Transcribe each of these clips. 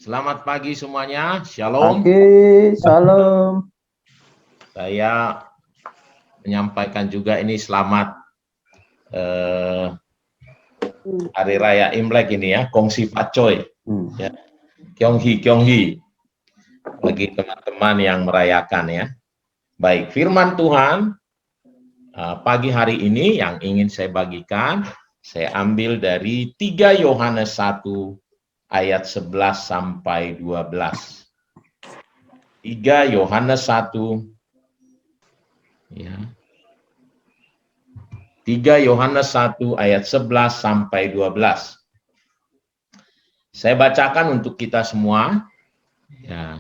Selamat pagi semuanya, Shalom. Pagi, Salam. Saya menyampaikan juga ini selamat Hari Raya Imlek ini ya, Kongsi Pacoy, ya. Kyonghi, bagi teman-teman yang merayakan ya. Baik, firman Tuhan pagi hari ini yang ingin saya bagikan, saya ambil dari 3 Yohanes 1 ayat 11 sampai 12. 3 Yohanes 1 ya. 3 Yohanes 1 ayat 11 sampai 12. Saya bacakan untuk kita semua. Ya.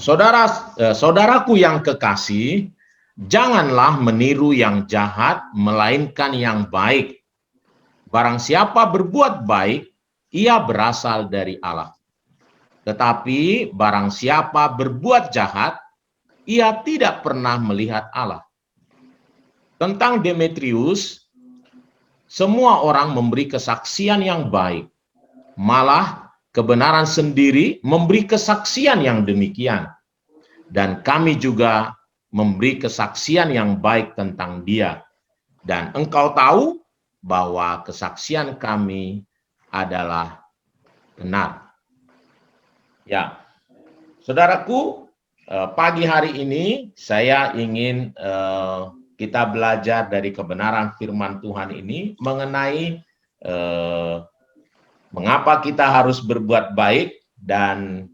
Saudaraku yang kekasih, janganlah meniru yang jahat, melainkan yang baik. Barang siapa berbuat baik, ia berasal dari Allah. Tetapi barang siapa berbuat jahat, ia tidak pernah melihat Allah. Tentang Demetrius, semua orang memberi kesaksian yang baik. Malah kebenaran sendiri memberi kesaksian yang demikian. Dan kami juga memberi kesaksian yang baik tentang dia. Dan engkau tahu bahwa kesaksian kami adalah benar. Ya, saudaraku, pagi hari ini saya ingin kita belajar dari kebenaran firman Tuhan ini mengenai mengapa kita harus berbuat baik dan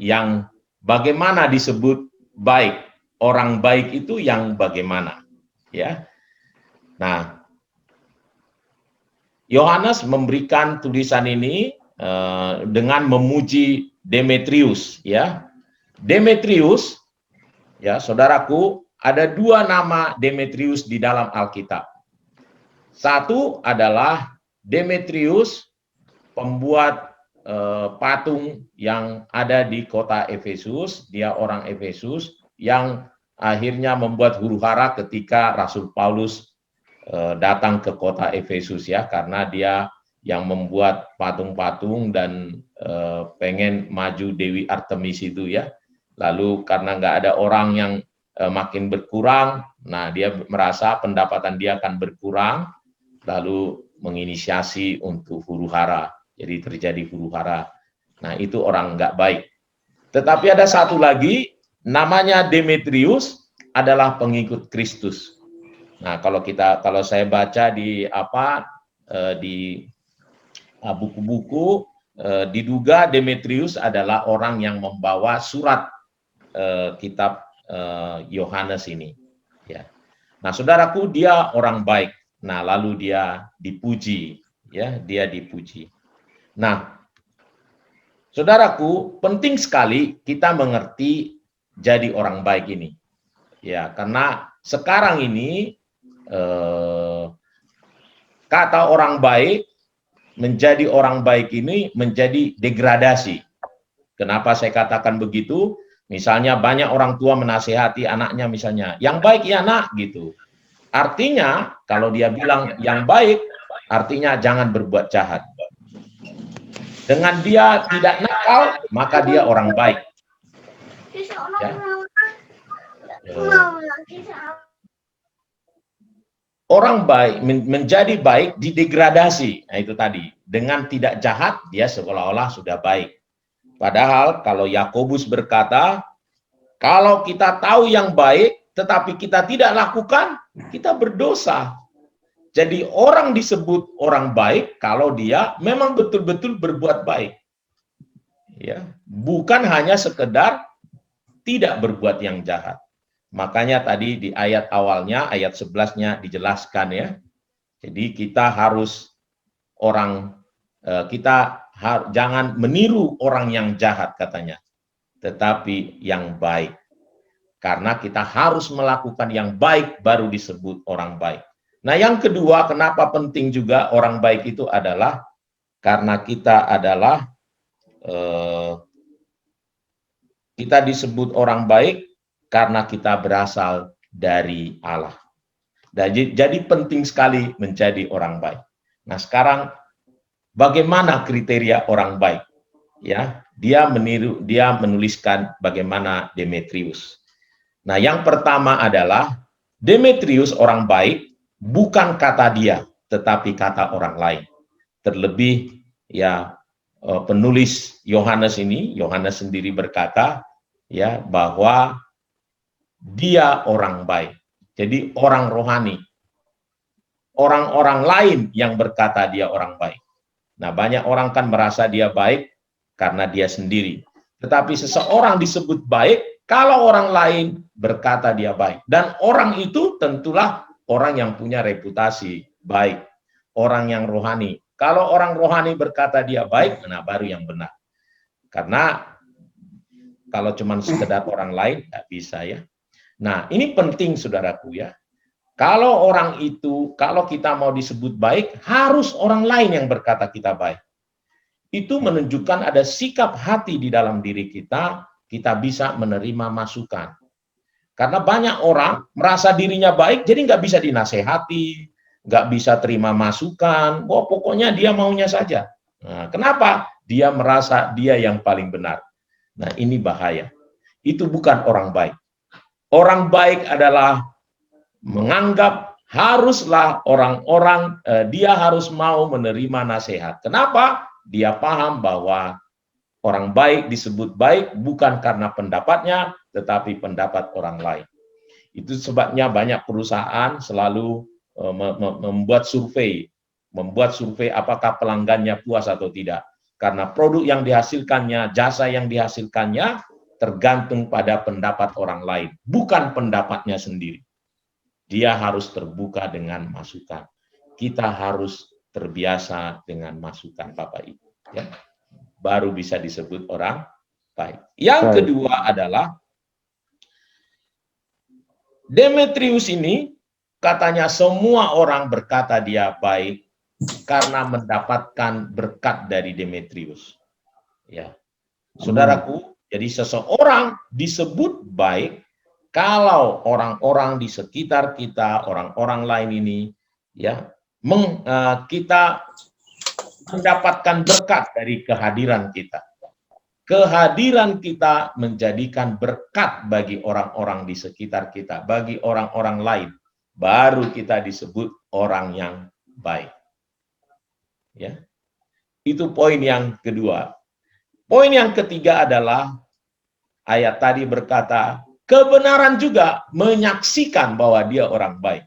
yang bagaimana disebut baik. Orang baik itu yang bagaimana, ya. Nah, Yohanes memberikan tulisan ini dengan memuji Demetrius, ya. Demetrius, ya, saudaraku, ada 2 nama Demetrius di dalam Alkitab. Satu adalah Demetrius, pembuat patung yang ada di kota Efesus. Dia orang Efesus yang akhirnya membuat huru-hara ketika Rasul Paulus datang ke kota Efesus, ya, karena dia yang membuat patung-patung dan pengen maju Dewi Artemis itu, ya. Lalu karena nggak ada orang yang makin berkurang, nah dia merasa pendapatan dia akan berkurang, lalu menginisiasi untuk huru-hara. Jadi terjadi huru-hara. Nah, itu orang nggak baik. Tetapi ada satu lagi, namanya Demetrius, adalah pengikut Kristus. Nah, kalau saya baca di buku-buku, diduga Demetrius adalah orang yang membawa surat kitab Yohanes ini, ya. Nah, saudaraku, dia orang baik. Nah, lalu dia dipuji, ya, dia dipuji. Nah, saudaraku, penting sekali kita mengerti jadi orang baik ini, ya, karena sekarang ini kata orang baik, menjadi orang baik ini menjadi degradasi. Kenapa saya katakan begitu? Misalnya banyak orang tua menasehati anaknya, misalnya, yang baik ya nak, gitu. Artinya kalau dia bilang yang baik, artinya jangan berbuat jahat. Dengan dia tidak nakal, maka dia orang baik. Ya. Orang baik menjadi baik didegradasi. Nah, itu tadi. Dengan tidak jahat, dia seolah-olah sudah baik. Padahal kalau Yakobus berkata, kalau kita tahu yang baik, tetapi kita tidak lakukan, kita berdosa. Jadi orang disebut orang baik kalau dia memang betul-betul berbuat baik. Ya, bukan hanya sekedar tidak berbuat yang jahat. Makanya tadi di ayat awalnya, ayat 11-nya dijelaskan, ya. Jadi kita harus jangan meniru orang yang jahat, katanya, tetapi yang baik. Karena kita harus melakukan yang baik baru disebut orang baik. Nah, yang kedua, kenapa penting juga orang baik itu adalah karena kita adalah kita disebut orang baik karena kita berasal dari Allah. Jadi penting sekali menjadi orang baik. Nah, sekarang bagaimana kriteria orang baik? Ya, dia menuliskan bagaimana Demetrius. Nah, yang pertama adalah Demetrius orang baik bukan kata dia, tetapi kata orang lain. Terlebih ya penulis Yohanes sendiri berkata ya bahwa dia orang baik. Jadi orang rohani. Orang-orang lain yang berkata dia orang baik. Nah, banyak orang kan merasa dia baik karena dia sendiri. Tetapi seseorang disebut baik kalau orang lain berkata dia baik. Dan orang itu tentulah orang yang punya reputasi baik. Orang yang rohani. Kalau orang rohani berkata dia baik, nah baru yang benar. Karena kalau cuma sekedar orang lain, nggak bisa ya. Nah, ini penting saudaraku ya. Kalau orang itu, kalau kita mau disebut baik, harus orang lain yang berkata kita baik. Itu menunjukkan ada sikap hati di dalam diri kita bisa menerima masukan. Karena banyak orang merasa dirinya baik, jadi nggak bisa dinasehati, nggak bisa terima masukan, pokoknya dia maunya saja. Nah, kenapa? Dia merasa dia yang paling benar. Nah, ini bahaya. Itu bukan orang baik. Orang baik adalah menganggap haruslah orang-orang dia harus mau menerima nasihat. Kenapa? Dia paham bahwa orang baik disebut baik bukan karena pendapatnya, tetapi pendapat orang lain. Itu sebabnya banyak perusahaan selalu membuat survei apakah pelanggannya puas atau tidak. Karena produk yang dihasilkannya, jasa yang dihasilkannya tergantung pada pendapat orang lain, bukan pendapatnya sendiri. Dia harus terbuka dengan masukan. Kita harus terbiasa dengan masukan Bapak Ibu. Ya. Baru bisa disebut orang baik. Yang kedua adalah Demetrius ini katanya semua orang berkata dia baik karena mendapatkan berkat dari Demetrius. Ya. Saudaraku, jadi seseorang disebut baik kalau orang-orang di sekitar kita, orang-orang lain ini, ya, kita mendapatkan berkat dari kehadiran kita. Kehadiran kita menjadikan berkat bagi orang-orang di sekitar kita, bagi orang-orang lain. Baru kita disebut orang yang baik. Ya, itu poin yang kedua. Poin yang ketiga adalah ayat tadi berkata, kebenaran juga menyaksikan bahwa dia orang baik.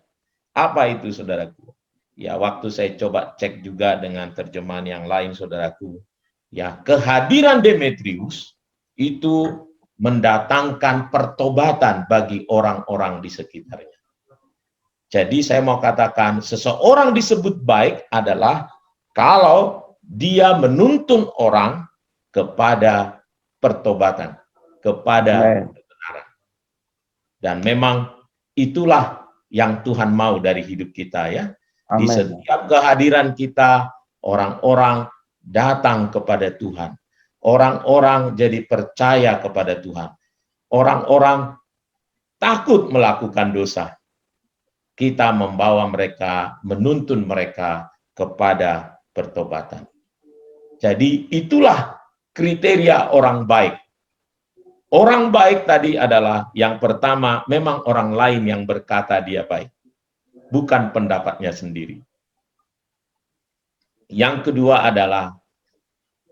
Apa itu saudaraku? Ya, waktu saya coba cek juga dengan terjemahan yang lain saudaraku. Ya, kehadiran Demetrius itu mendatangkan pertobatan bagi orang-orang di sekitarnya. Jadi saya mau katakan seseorang disebut baik adalah kalau dia menuntun orang kepada pertobatan, kepada kebenaran. Dan memang itulah yang Tuhan mau dari hidup kita ya. Amen. Di setiap kehadiran kita, orang-orang datang kepada Tuhan. Orang-orang jadi percaya kepada Tuhan. Orang-orang takut melakukan dosa. Kita membawa mereka, menuntun mereka kepada pertobatan. Jadi itulah kriteria orang baik. Orang baik tadi adalah yang pertama, memang orang lain yang berkata dia baik, bukan pendapatnya sendiri. Yang kedua adalah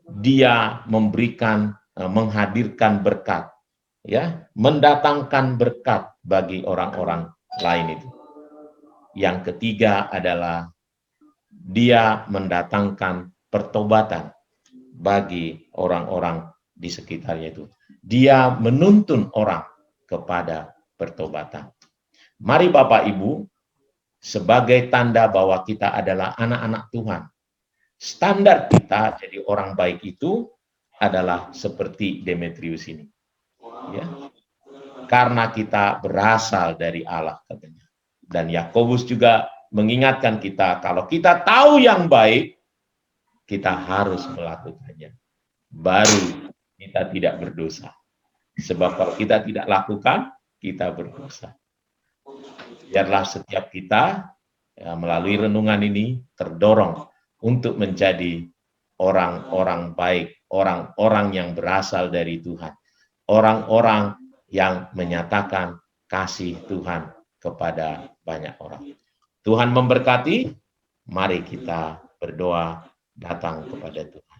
dia memberikan, menghadirkan berkat, ya, mendatangkan berkat bagi orang-orang lain itu. Yang ketiga adalah dia mendatangkan pertobatan bagi orang-orang di sekitarnya itu. Dia menuntun orang kepada pertobatan. Mari Bapak Ibu, sebagai tanda bahwa kita adalah anak-anak Tuhan, standar kita jadi orang baik itu adalah seperti Demetrius ini. Ya. Karena kita berasal dari Allah katanya. Dan Yakobus juga mengingatkan kita, kalau kita tahu yang baik, kita harus melakukannya. Baru kita tidak berdosa. Sebab kalau kita tidak lakukan, kita berdosa. Biarlah setiap kita ya, melalui renungan ini terdorong untuk menjadi orang-orang baik, orang-orang yang berasal dari Tuhan, orang-orang yang menyatakan kasih Tuhan kepada banyak orang. Tuhan memberkati, mari kita berdoa datang kepada Tuhan.